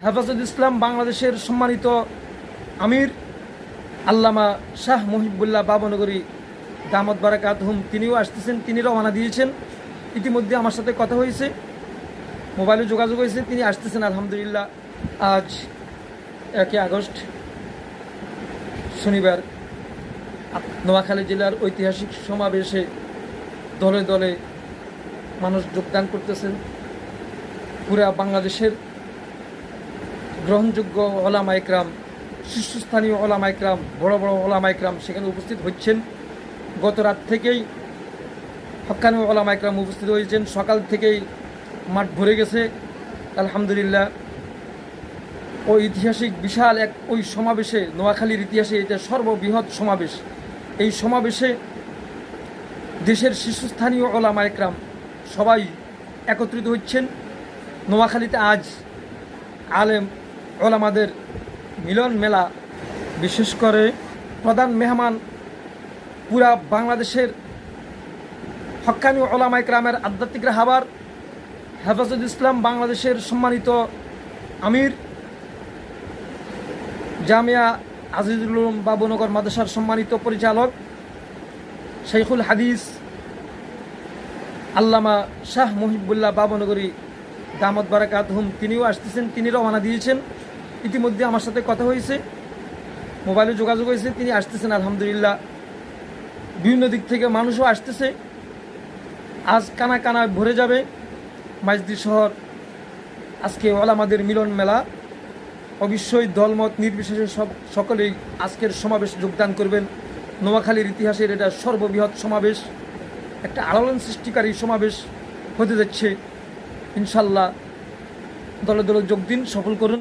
হেফাজত ইসলাম বাংলাদেশের সম্মানিত আমির আল্লামা শাহ মুহিবুল্লাহ বাবনগরী দামত বারাকাতুহুম তিনিও আসতেছেন, তিনি রওনা দিয়েছেন। ইতিমধ্যে আমার সাথে কথা হয়েছে, মোবাইলে যোগাযোগ হয়েছে, তিনি আসতেছেন আলহামদুলিল্লাহ। আজ 1 আগস্ট শনিবার নোয়াখালী জেলার ঐতিহাসিক সমাবেশে দলে দলে মানুষ যোগদান করতেছেন। পুরা বাংলাদেশের গ্রহণযোগ্য ওলামা ইকরাম, শীর্ষস্থানীয় ওলামা ইকরাম, বড় বড় ওলামা ইকরাম সেখানে উপস্থিত হচ্ছেন। গত রাত থেকেই হক্কানি ওলামা ইকরাম উপস্থিত হয়েছেন, সকাল থেকেই মাঠ ভরে গেছে আলহামদুলিল্লাহ। ওই ঐতিহাসিক বিশাল ওই সমাবেশে, নোয়াখালীর ইতিহাসে এটা সর্ববৃহৎ সমাবেশ। এই সমাবেশে দেশের শীর্ষস্থানীয় ওলামা ইকরাম সবাই একত্রিত হচ্ছেন। নোয়াখালীতে আজ আলেম ওলামাদের মিলন মেলা, বিশেষ করে প্রধান মেহমান পুরা বাংলাদেশের হক্কানি ওলামা ইকরামের আধ্যাত্মিক রাহবার হেফাজত ইসলাম বাংলাদেশের সম্মানিত আমির, জামিয়া আজিজুল উলুম বাবুনগর মাদ্রাসার সম্মানিত পরিচালক শাইখুল হাদিস আল্লামা শাহ মুহিবুল্লাহ বাবনগরী দামত বারাকাতুহুম তিনিও আসতেছেন, তিনি রওনা দিয়েছেন। ইতিমধ্যে আমার সাথে কথা হয়েছে, মোবাইলে যোগাযোগ হয়েছে, তিনি আসতেছেন আলহামদুলিল্লাহ। বিভিন্ন দিক থেকে মানুষও আসতেছে। আজ কানা কানা ভরে যাবে মাইজদি শহর। আজকে ওলামাদের মিলন মেলা, অবশ্যই দলমত নির্বিশেষে সকলেই আজকের সমাবেশ যোগদান করবেন। নোয়াখালীর ইতিহাসের এটা সর্ববৃহৎ সমাবেশ, একটা আলোড়ন সৃষ্টিকারী সমাবেশ হতে যাচ্ছে। ইনশাল্লাহ দলে দলে যোগ দিন, সফল করুন।